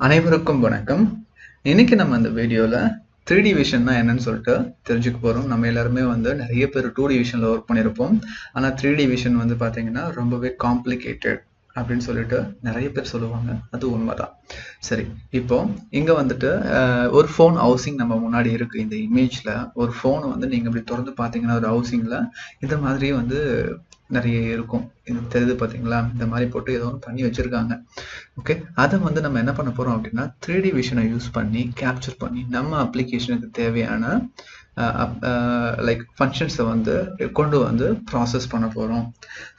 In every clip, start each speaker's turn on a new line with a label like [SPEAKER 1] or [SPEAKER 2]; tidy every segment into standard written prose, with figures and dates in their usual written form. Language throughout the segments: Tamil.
[SPEAKER 1] அனைவருக்கும் வணக்கம். இன்னைக்கு நம்ம இந்த வீடியோல 3D விஷன்னா என்னன்னு சொல்லிட்டு தெரிஞ்சுக்க போறோம். நம்ம எல்லாருமே நிறைய பேர் 2D விஷன்ல ஒர்க் பண்ணியிருப்போம். ஆனா 3D விஷன் பாத்தீங்கன்னா ரொம்பவே காம்ப்ளிகேட்டட் அப்படின்னு சொல்லிட்டு நிறைய பேர் சொல்லுவாங்க. அது உண்மைதான். சரி, இப்போ இங்க ஒரு ஃபோன் ஹவுசிங் நம்ம முன்னாடி இருக்கு. இந்த இமேஜ்ல ஒரு ஃபோன் நீங்க இப்படி திறந்து பாத்தீங்கன்னா ஒரு ஹவுசிங்ல இந்த மாதிரி நிறைய இருக்கும். இது தெரியுது பாத்தீங்களா? இந்த மாதிரி போட்டு ஏதோ ஒன்று பண்ணி வச்சிருக்காங்க. ஓகே, அதை நம்ம என்ன பண்ண போறோம் அப்படின்னா 3D விஷனை யூஸ் பண்ணி கேப்சர் பண்ணி நம்ம அப்ளிகேஷனுக்கு தேவையான லைக் ஃபங்க்ஷன்ஸை கொண்டு ப்ராசஸ் பண்ண போறோம்.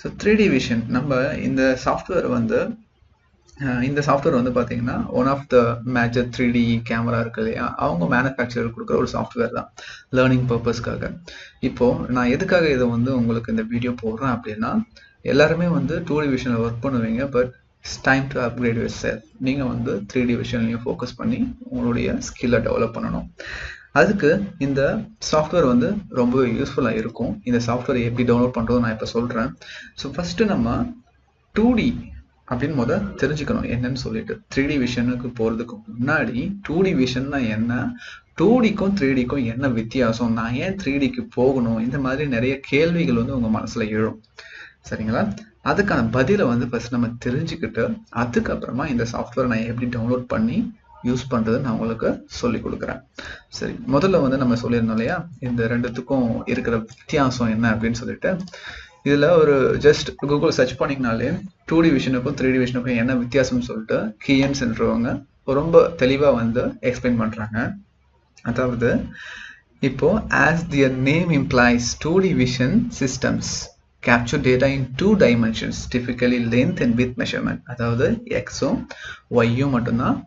[SPEAKER 1] ஸோ 3D விஷன் நம்ம இந்த சாஃப்ட்வேர் இந்த சாஃப்ட்வேர் பார்த்தீங்கன்னா one of the major 3D camera இருக்கு இல்லையா, அவங்க மேனுஃபேக்சரர் கொடுக்குற ஒரு சாஃப்ட்வேர் தான் லேர்னிங் பர்பஸ்க்காக. இப்போ நான் எதுக்காக இதை உங்களுக்கு இந்த வீடியோ போடுறேன் அப்படின்னா, எல்லாருமே 2D விஷனில் ஒர்க் பண்ணுவீங்க, but it's time to upgrade your self. நீங்கள் 3D விஷன்லையும் ஃபோக்கஸ் பண்ணி உங்களுடைய ஸ்கில்லை டெவலப் பண்ணணும். அதுக்கு இந்த சாஃப்ட்வேர் ரொம்பவே யூஸ்ஃபுல்லாக இருக்கும். இந்த சாஃப்ட்வேர் எப்படி டவுன்லோட் பண்ணுறது நான் இப்போ சொல்கிறேன். ஸோ ஃபஸ்ட்டு நம்ம 2D அப்படின்னு தெரிஞ்சுக்கணும் என்னன்னு சொல்லிட்டு. 3D விஷனுக்கு போகிறதுக்கு முன்னாடி 2D விஷன்னா என்ன, 2Dக்கும் 3Dக்கும் என்ன வித்தியாசம், நான் ஏன் 3Dக்கு போகணும், இந்த மாதிரி நிறைய கேள்விகள் உங்கள் மனசில் எழும். சரிங்களா? அதுக்கான பதிலை ஃபர்ஸ்ட் நம்ம தெரிஞ்சுக்கிட்டு அதுக்கப்புறமா இந்த சாஃப்ட்வேர் நான் எப்படி டவுன்லோட் பண்ணி யூஸ் பண்ணுறது நான் உங்களுக்கு சொல்லி கொடுக்குறேன். சரி, முதல்ல நம்ம சொல்லியிருந்தோம் இல்லையா, இந்த ரெண்டுத்துக்கும் இருக்கிற வித்தியாசம் என்ன அப்படின்னு சொல்லிட்டு. இதில் ஒரு ஜஸ்ட் கூகுள் சர்ச் பண்ணிங்கனாலே 2D விஷனுக்கும் 3D விஷனுக்கும் என்ன வித்தியாசம்னு சொல்லிட்டு கீயன்ஸ்ன்றவங்க ரொம்ப தெளிவாக எக்ஸ்பிளைன் பண்ணுறாங்க. அதாவது இப்போ as their name implies 2D vision systems capture data in 2 dimensions, typically length and width measurement. அதாவது எக்ஸும் ஒய்யும் மட்டும்தான்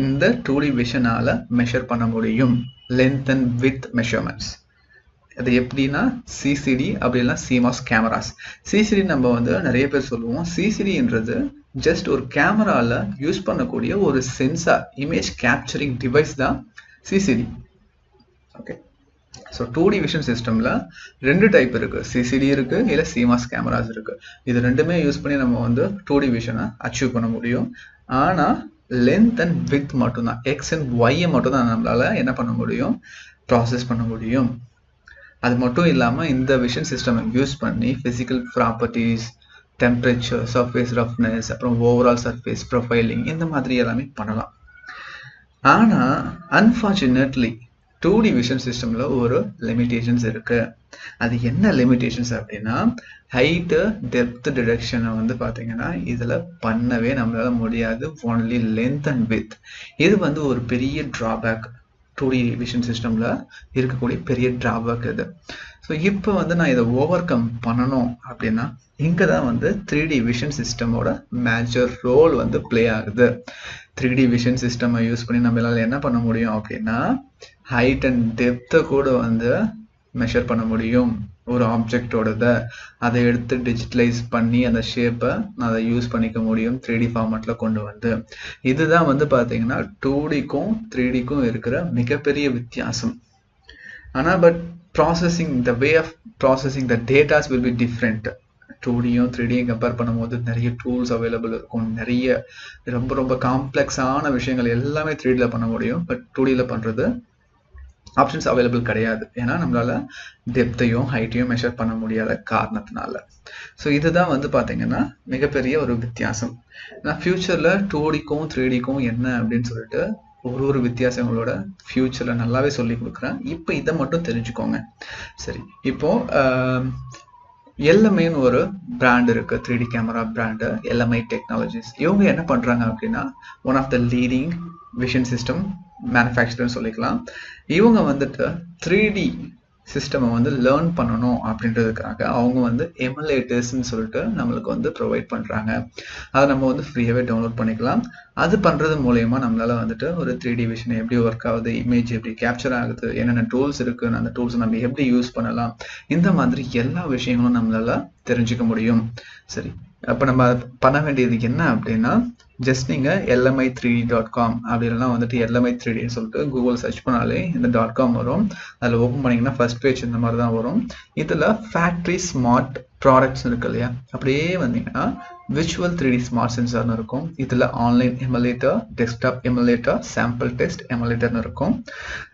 [SPEAKER 1] இந்த 2D விஷனால மெஷர் பண்ண முடியும். லென்த் அண்ட் வித் மெஷர்மெண்ட்ஸ் அது எப்படின்னா சிசிடி அப்படி இல்லைனா சிமாஸ் கேமராஸ். சிசிடி நம்ம நிறைய பேர் சொல்லுவோம். சிசிடின்றது ஜஸ்ட் ஒரு கேமரால யூஸ் பண்ணக்கூடிய ஒரு சென்சார் இமேஜ் கேப்சரிங் டிவைஸ் தான் CCD. Okay, so 2D vision சிஸ்டமில் ரெண்டு டைப் இருக்குது. சிசிடி இருக்குது, இல்லை சிமாஸ் கேமராஸ் இருக்குது. இது ரெண்டுமே யூஸ் பண்ணி நம்ம 2D விஷனை அச்சீவ் பண்ண முடியும். ஆனால் லென்த் அண்ட் வித் மட்டும்தான், எக்ஸ் அண்ட் ஒய்யை மட்டும்தான் நம்மளால் என்ன பண்ண முடியும், ப்ராசஸ் பண்ண முடியும். அது மட்டும் இல்லாமல் இந்த விஷன் சிஸ்டம் யூஸ் பண்ணி physical properties, temperature, surface roughness, அப்புறம் ஓவரால் சர்ஃபேஸ் ப்ரொஃபைலிங் இந்த மாதிரி எல்லாமே பண்ணலாம். ஆனால் அன்ஃபார்ச்சுனேட்லி 2D விஷன் சிஸ்டமில் ஒரு லிமிடேஷன்ஸ் இருக்கு. அது என்ன லிமிடேஷன்ஸ் அப்படின்னா, ஹைட்டு டெப்த் டிடெக்ஷனை பார்த்தீங்கன்னா இதில் பண்ணவே நம்மளால முடியாது. Only length and with. இது ஒரு பெரிய ட்ராபேக். 2D விஷன் சிஸ்டமில் இருக்கக்கூடிய பெரிய ட்ராபேக் இது. ஸோ இப்போ நான் இதை ஓவர் கம் பண்ணணும் அப்படின்னா இங்கே தான் 3D விஷன் சிஸ்டமோட மேஜர் ரோல் பிளே ஆகுது. 3D விஷன் சிஸ்டம் யூஸ் பண்ணி நம்மளால என்ன பண்ண முடியும் அப்படின்னா, ஹைட் அண்ட் டெப்த்தை கூட மெஷர் பண்ண முடியும் ஒரு ஆப்ஜெக்டோடத. அதை எடுத்து டிஜிட்டலைஸ் பண்ணி அந்த ஷேப்பை அதை யூஸ் பண்ணிக்க முடியும் 3D ஃபார்மேட்டில் கொண்டு இதுதான் பார்த்தீங்கன்னா 2Dக்கும் 3Dக்கும் இருக்கிற மிகப்பெரிய வித்தியாசம். ஆனால் but processing, the way of processing the datas will be different. 2Dயும் 3Dயும் கம்பேர் பண்ணும்போது நிறைய டூல்ஸ் அவைலபிள் இருக்கும். நிறைய ரொம்ப ரொம்ப காம்ப்ளெக்ஸான விஷயங்கள் எல்லாமே 3Dல பண்ண முடியும். பட் 2Dல பண்ணுறது ஆப்ஷன்ஸ் அவைலபிள் கிடையாது. ஏன்னா நம்மளால டெப்த்தையும் ஹைட்டையும் மெஷர் பண்ண முடியாத காரணத்தினால. ஸோ இதுதான் பார்த்தீங்கன்னா மிகப்பெரிய ஒரு வித்தியாசம். நான் ஃபியூச்சரில் 2Dக்கும் 3Dக்கும் என்ன அப்படின்னு சொல்லிட்டு ஒரு வித்தியாசங்களோட ஃபியூச்சரில் நல்லாவே சொல்லி கொடுக்குறேன். இப்போ இதை மட்டும் தெரிஞ்சுக்கோங்க. சரி, இப்போ எல்எம்ஐன்னு ஒரு பிராண்ட் இருக்கு, 3D camera brand, LMI technologies. இவங்க என்ன பண்றாங்க அப்படின்னா one of the leading vision system மேனுஃபேக்சர்னு சொல்லிக்கலாம். இவங்க 3D சிஸ்டமை லேர்ன் பண்ணணும் அப்படின்றதுக்காக அவங்க எமுலேட்டர்ஸ்ன்னு சொல்லிட்டு நம்மளுக்கு ப்ரொவைட் பண்ணுறாங்க. அதை நம்ம ஃப்ரீயாகவே டவுன்லோட் பண்ணிக்கலாம். அது பண்ணுறது மூலயமா நம்மளால ஒரு 3D விஷன் எப்படி ஒர்க் ஆகுது, இமேஜ் எப்படி கேப்சர் ஆகுது, என்னென்ன டூல்ஸ் இருக்குன்னு அந்த டூல்ஸை நம்ம எப்படி யூஸ் பண்ணலாம், இந்த மாதிரி எல்லா விஷயங்களும் நம்மளால தெரிஞ்சுக்க முடியும். சரி, அப்போ நம்ம பண்ண வேண்டியது என்ன அப்படின்னா, ஜஸ்ட் நீங்கள் LMI3D.com அப்படி இல்லைனா LMI3Dன்னு சொல்லிட்டு கூகுள் சர்ச் பண்ணாலே இந்த .com வரும். அதில் ஓப்பன் பண்ணிங்கன்னா ஃபர்ஸ்ட் பேஜ் இந்த மாதிரி தான் வரும். இதில் ஃபேக்ட்ரி ஸ்மார்ட் ப்ராடக்ட்ஸ் இருக்கு இல்லையா, அப்படியே வந்தீங்கன்னா விர்ச்சுவல் 3D ஸ்மார்ட் சென்சார்னு இருக்கும். இதில் online emulator, desktop emulator, sample test எமுலேட்டர்னு இருக்கும்.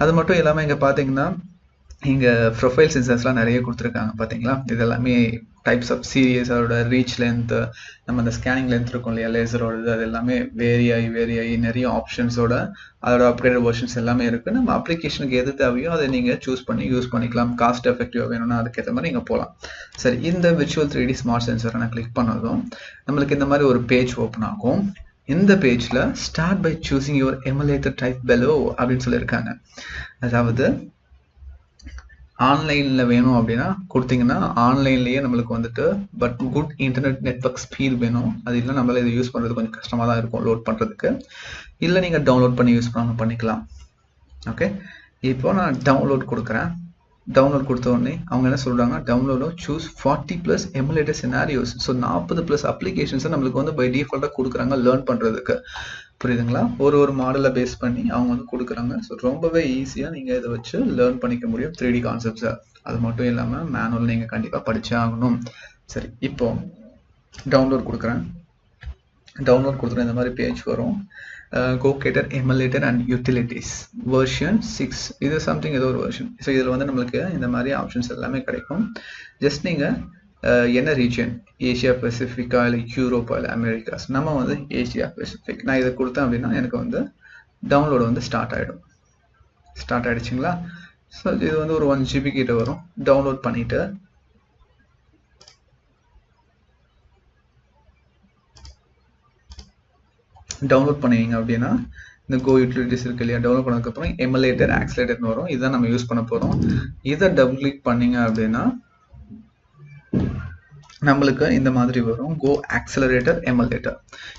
[SPEAKER 1] அது மட்டும் இல்லாமல் இங்கே பார்த்தீங்கன்னா இங்கே ப்ரொஃபைல் சென்சர்ஸ்லாம் நிறைய கொடுத்துருக்காங்க பார்த்தீங்களா. இது எல்லாமே டைப்ஸ் ஆஃப் சீரியஸ், அதோட ரீச் லென்த்து, நம்ம அந்த ஸ்கேனிங் லென்த் இருக்கும் இல்லையா லேசரோடது, அது எல்லாமே வேரி ஆகி நிறைய ஆப்ஷன்ஸோட அதோட அப்கிரேட் வெர்ஷன்ஸ் எல்லாமே இருக்குது. நம்ம அப்ளிகேஷனுக்கு எது தேவையோ அதை நீங்கள் சூஸ் பண்ணி யூஸ் பண்ணிக்கலாம். காஸ்ட் எஃபெக்டிவாக வேணும்னா அதுக்கேற்ற மாதிரி நீங்கள் போகலாம். சரி, இந்த விர்ச்சுவல் 3D ஸ்மார்ட் சென்சரை நான் கிளிக் பண்ணதும் நம்மளுக்கு இந்த மாதிரி ஒரு பேஜ் ஓப்பன் ஆகும். இந்த பேஜில் start by choosing your emulator type below அப்படின்னு சொல்லியிருக்காங்க. அதாவது ஆன்லைனில் வேணும் அப்படின்னா கொடுத்தீங்கன்னா ஆன்லைன்லேயே நம்மளுக்கு வந்துட்டு but good internet network speed வேணும். அது இல்லை நம்மளால இதை யூஸ் பண்ணுறது கொஞ்சம் கஷ்டமாக தான் இருக்கும் லோட் பண்ணுறதுக்கு. இல்லை நீங்கள் டவுன்லோட் பண்ணி யூஸ் பண்ணிக்கலாம். ஓகே, இப்போ நான் டவுன்லோட் கொடுக்குறேன். டவுன்லோட் கொடுத்த உடனே அவங்க என்ன சொல்கிறாங்கன்னா டவுன்லோடும் சூஸ் 40+ எமுலேட்டர் சினாரியோஸ். ஸோ 40+ அப்ளிகேஷன்ஸை நம்மளுக்கு வந்து பை டிஃபால்ட்டாக கொடுக்குறாங்க லேர்ன் பண்ணுறதுக்கு. புரியுதுங்களா? ஒரு மாடலை பேஸ் பண்ணி அவங்க வந்து கொடுக்குறாங்க. ஸோ ரொம்பவே ஈஸியாக நீங்கள் இதை வச்சு லேர்ன் பண்ணிக்க முடியும் 3D கான்செப்ட்ஸை. அது மட்டும் இல்லாமல் மேனுவல் நீங்கள் கண்டிப்பாக படிச்சே ஆகணும். சரி, இப்போ டவுன்லோட் கொடுக்குறேன். டவுன்லோட் கொடுத்துட்டு இந்த மாதிரி பேஜ் வரும். கோகேட்டர் எமுலேட்டர் அண்ட் யூட்டிலிட்டிஸ் வெர்ஷன் 6, இது சம்திங் ஏதோ ஒரு வெர்ஷன். ஸோ இதில் வந்து நம்மளுக்கு இந்த மாதிரி ஆப்ஷன்ஸ் எல்லாமே கிடைக்கும். ஜஸ்ட் நீங்கள் என்ன ரீஜன், ஏஷியா பசிபிக்கா இல்லை யூரோப்பா இல்லை அமெரிக்காஸ், நம்ம வந்து ஏஷியா பசிபிக். நான் இதை கொடுத்தேன் அப்படின்னா எனக்கு வந்து டவுன்லோடு வந்து ஸ்டார்ட் ஆகிடுச்சுங்களா. ஸோ இது வந்து ஒரு 1 GB கிட்ட வரும். டவுன்லோட் பண்ணிவிட்டு டவுன்லோட் பண்ணுவீங்க அப்படின்னா இந்த கோ யூட்டிலிட்டிஸ் இருக்கு இல்லையா, டவுன்லோட் பண்ணதுக்கப்புறம் எமுலேட்டர் ஆக்சிலேட்டர்னு வரும். இதுதான் நம்ம யூஸ் பண்ண போகிறோம். இதை டபுள் கிளிக் பண்ணீங்க அப்படின்னா நம்மளுக்கு இந்த மாதிரி வரும் கோ ஆக்சிலரேட்டர் எமுலேட்டர்.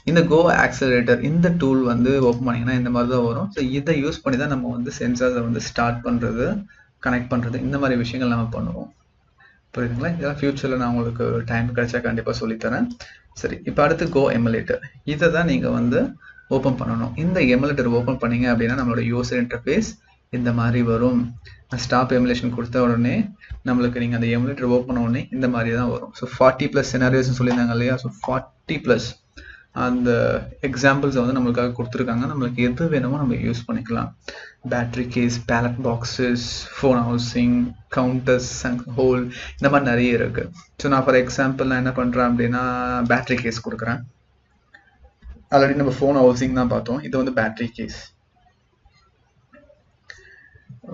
[SPEAKER 1] இந்த கோ ஆக்சிலரேட்டர் இந்த டூல் வந்து ஓப்பன் பண்ணிங்கன்னா இந்த மாதிரி தான் வரும். ஸோ இதை யூஸ் பண்ணி தான் நம்ம வந்து சென்சார்ஸை வந்து ஸ்டார்ட் பண்ணுறது, கனெக்ட் பண்ணுறது, இந்த மாதிரி விஷயங்கள் நம்ம பண்ணுவோம். புரியுதுங்களா? இதெல்லாம் ஃபியூச்சரில் நான் உங்களுக்கு டைம் கிடைச்சா கண்டிப்பாக சொல்லித்தரேன். சரி, இப்போ அடுத்து கோ எமுலேட்டர். இதை தான் நீங்கள் வந்து ஓப்பன் பண்ணணும். இந்த எமுலேட்டர் ஓப்பன் பண்ணீங்க அப்படின்னா நம்மளோட யூசர் இன்டர்ஃபேஸ் இந்த மாதிரி வரும். ஸ்டாப் எமுலேஷன் கொடுத்த உடனே நம்மளுக்கு நீங்கள் அந்த எமுலேட்டர் ஓப்பன் பண்ண உடனே இந்த மாதிரி தான் வரும். ஸோ 40+ சினாரியோஸ்னு சொல்லியிருந்தாங்க இல்லையா. ஸோ 40+ அந்த எக்ஸாம்பிள்ஸை வந்து நம்மளுக்காக கொடுத்துருக்காங்க. நம்மளுக்கு எது வேணுமோ நம்ம யூஸ் பண்ணிக்கலாம். Battery case, pallet boxes, phone housing, counters, hole, இந்த மாதிரி நிறைய இருக்குது. ஸோ நான் ஃபார் எக்ஸாம்பிள் நான் என்ன பண்ணுறேன் அப்படின்னா பேட்ரி கேஸ் கொடுக்குறேன். ஆல்ரெடி நம்ம ஃபோன் ஹவுசிங் தான் பார்த்தோம். இது வந்து battery case.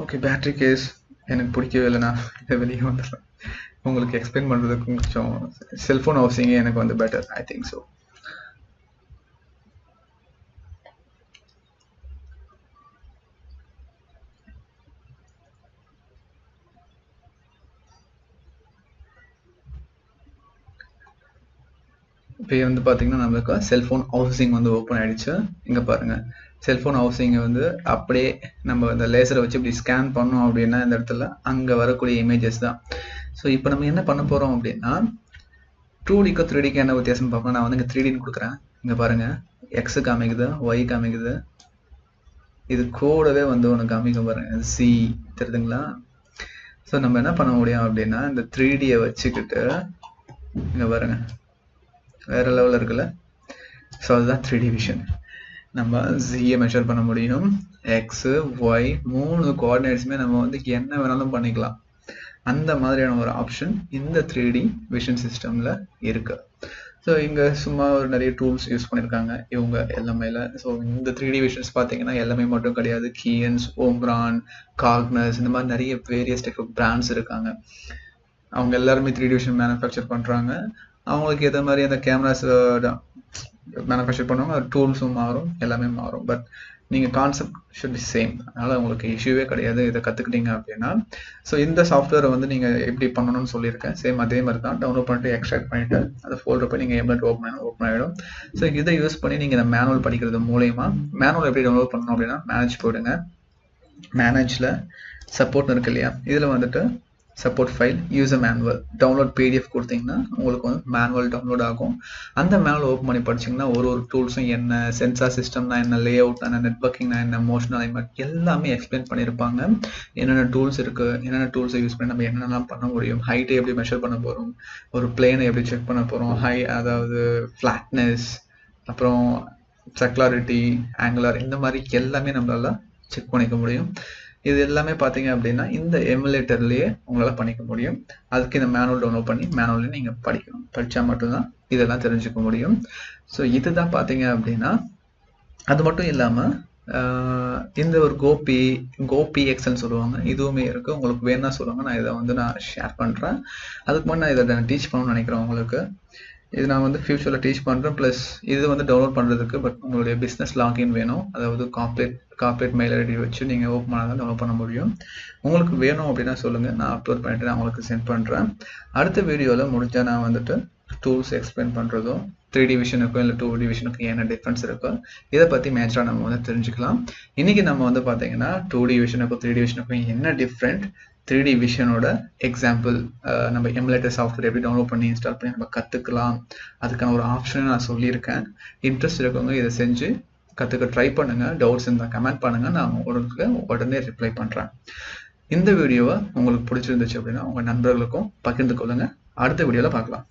[SPEAKER 1] Okay, battery case எனக்கு பிடிக்கவே இல்லைனா இதை வெளியே வந்துடுறேன். உங்களுக்கு எக்ஸ்பிளைன் பண்ணுறதுக்கு கொஞ்சம் செல்ஃபோன் ஹவுசிங்கே எனக்கு வந்து பெட்டர், ஐ திங்க் ஸோ. இப்போ வந்து பார்த்தீங்கன்னா நம்மளுக்கு செல்ஃபோன் ஹவுசிங் வந்து ஓப்பன் ஆகிடுச்சு. இங்கே பாருங்கள், செல்ஃபோன் ஹவுசிங்கை வந்து அப்படியே நம்ம இந்த லேசரை வச்சு இப்படி ஸ்கேன் பண்ணோம் அப்படின்னா இந்த இடத்துல அங்கே வரக்கூடிய இமேஜஸ் தான். ஸோ இப்போ நம்ம என்ன பண்ண போகிறோம் அப்படின்னா 2Dக்கு 3Dக்கு என்ன வித்தியாசம் பார்ப்போம். நான் வந்து இங்கே 3Dன்னு கொடுக்குறேன். இங்கே பாருங்கள், எக்ஸு காமிக்குது, ஒய் காமிக்குது, இது கூடவே வந்து ஒன்று காமிக்கும் பாருங்கள், சி, தெரியுதுங்களா. ஸோ நம்ம என்ன பண்ண முடியும் அப்படின்னா இந்த 3Dயை வச்சுக்கிட்டு இங்கே பாருங்கள் வேறு லெவலில் இருக்குல்ல. ஸோ அதுதான் 3D விஷன். நம்ம ஜியை மெஷர் பண்ண முடியும், எக்ஸு ஒய் 3 கோஆர்டினேட்ஸுமே நம்ம வந்து என்ன வேணாலும் பண்ணிக்கலாம். அந்த மாதிரியான ஒரு ஆப்ஷன் இந்த 3D விஷன் சிஸ்டமில் இருக்குது. ஸோ இங்கே சும்மா ஒரு நிறைய டூல்ஸ் யூஸ் பண்ணியிருக்காங்க இவங்க எல்லாமே. ஸோ இந்த 3D விஷன்ஸ் பார்த்தீங்கன்னா எல்லாமே மட்டும் கிடையாது. கீயன்ஸ், ஓம்ரான், காக்னஸ், இந்த மாதிரி நிறைய வேரியஸ் டைப் ஆஃப் பிராண்ட்ஸ் இருக்காங்க. அவங்க எல்லாருமே 3D விஷன் மேனுஃபேக்சர் பண்ணுறாங்க. அவங்களுக்கு ஏற்ற மாதிரி அந்த கேமராஸ் மேனுஃபேக்சர் பண்ணுவாங்க. டூல்ஸும் மாறும், எல்லாமே மாறும். பட் நீங்கள் கான்செப்ட் ஷுட் பி சேம். அதனால் உங்களுக்கு இஷ்யூவே கிடையாது இதை கற்றுக்கிட்டீங்க அப்படின்னா. ஸோ இந்த சாஃப்ட்வேரை வந்து நீங்கள் எப்படி பண்ணணும்னு சொல்லியிருக்கேன். சேம் அதே மாதிரி தான். டவுன்லோட் பண்ணிட்டு எக்ஸ்ட்ராக்ட் பண்ணிவிட்டு அதை ஃபோல்டர் போய் நீங்கள் எம்லெட் ஓப்பன் ஆகிடும். ஸோ இதை யூஸ் பண்ணி நீங்கள் இந்த மேனுவல் படிக்கிறது மூலயமா மேனுவல் எப்படி டவுன்லோட் பண்ணணும் அப்படின்னா மேனேஜ் போயிடுங்க. மேனேஜில் சப்போர்ட்னு இருக்கு இல்லையா, இதில் வந்துட்டு support file, user manual, download PDF கொடுத்தீங்கன்னா உங்களுக்கு வந்து மேனுவல் டவுன்லோட் ஆகும். அந்த மேனுவல் ஓப்பன் பண்ணி படிச்சிங்கன்னா ஒரு டூல்ஸும் என்ன, சென்சார் சிஸ்டம்னா என்ன, லே அவுட் என்ன, நெட்வொர்க்கிங்னா என்ன, மோஷனல் அலைன்மெண்ட் எல்லாமே எக்ஸ்பிளைன் பண்ணியிருப்பாங்க. என்னென்ன டூல்ஸ் இருக்குது, என்னென்ன டூல்ஸை யூஸ் பண்ணி நம்ம என்னென்னலாம் பண்ண முடியும், ஹைட்டை எப்படி மெஷர் பண்ண போகிறோம், ஒரு பிளேனை எப்படி செக் பண்ண போகிறோம், அதாவது ஃப்ளாட்னஸ், அப்புறம் சர்க்குலாரிட்டி, ஆங்குலர், இந்த மாதிரி எல்லாமே நம்மளால செக் பண்ணிக்க முடியும். இது எல்லாமே பார்த்தீங்க அப்படின்னா இந்த எமுலேட்டர்லேயே உங்களால் பண்ணிக்க முடியும். அதுக்கு இந்த மேனுவல் டவுன்லோட் பண்ணி மேனுவல்லையும் நீங்கள் படிக்கணும். படித்தா மட்டும்தான் இதெல்லாம் தெரிஞ்சுக்க முடியும். ஸோ இதுதான் பார்த்தீங்க அப்படின்னா. அது மட்டும் இல்லாமல் இந்த ஒரு கோபி எக்ஸ்எல்னு சொல்லுவாங்க, இதுவுமே இருக்குது. உங்களுக்கு வேணும்னா சொல்லுவாங்க, நான் இதை வந்து நான் ஷேர் பண்ணுறேன். அதுக்கு முன்னாடி நான் இதை டீச் பண்ணணும்னு நினைக்கிறேன் உங்களுக்கு. இது நான் வந்து ஃபியூச்சரில் டீச் பண்ணுறேன். ப்ளஸ் இது வந்து டவுன்லோட் பண்ணுறதுக்கு பட் உங்களுடைய பிஸ்னஸ் லாகின் வேணும். அதாவது கார்ப்பரேட் மெயில் ஐடி வச்சு நீங்கள் ஓப்பன் பண்ணால் தான் டவுன்லோட் பண்ண முடியும். உங்களுக்கு வேணும் அப்படின்னா சொல்லுங்கள், நான் அப்லோட் பண்ணிவிட்டு நான் உங்களுக்கு சென்ட் பண்ணுறேன். அடுத்த வீடியோவில் முடிஞ்சால் நான் வந்துட்டு டூல்ஸ் எக்ஸ்பிளைன் பண்ணுறதும் 3D விஷனுக்கும் இல்லை 2D விஷனுக்கும் என்ன டிஃப்ரென்ஸ் இருக்கோ இதை பற்றி மேட்சாக நம்ம வந்து தெரிஞ்சுக்கலாம். இன்றைக்கி நம்ம வந்து பார்த்தீங்கன்னா 2D விஷனுக்கும் 3D விஷனுக்கும் என்ன டிஃப்ரெண்ட், 3D விஷனோட எக்ஸாம்பிள், நம்ம எமுலேட்டர் சாஃப்ட்வேர் எப்படி டவுன்லோட் பண்ணி இன்ஸ்டால் பண்ணி நம்ம கற்றுக்கலாம், அதுக்கான ஒரு ஆப்ஷனை நான் சொல்லியிருக்கேன். இன்ட்ரெஸ்ட் இருக்கவங்க இதை செஞ்சு கற்றுக்க ட்ரை பண்ணுங்கள். டவுட்ஸ் இருந்தால் கமெண்ட் பண்ணுங்கள், நான் உங்களுக்கு உடனே ரிப்ளை பண்ணுறேன். இந்த வீடியோவை உங்களுக்கு பிடிச்சிருந்துச்சு அப்படின்னா உங்கள் நண்பர்களுக்கும் பகிர்ந்து கொள்ளுங்கள். அடுத்த வீடியோவில் பார்க்கலாம்.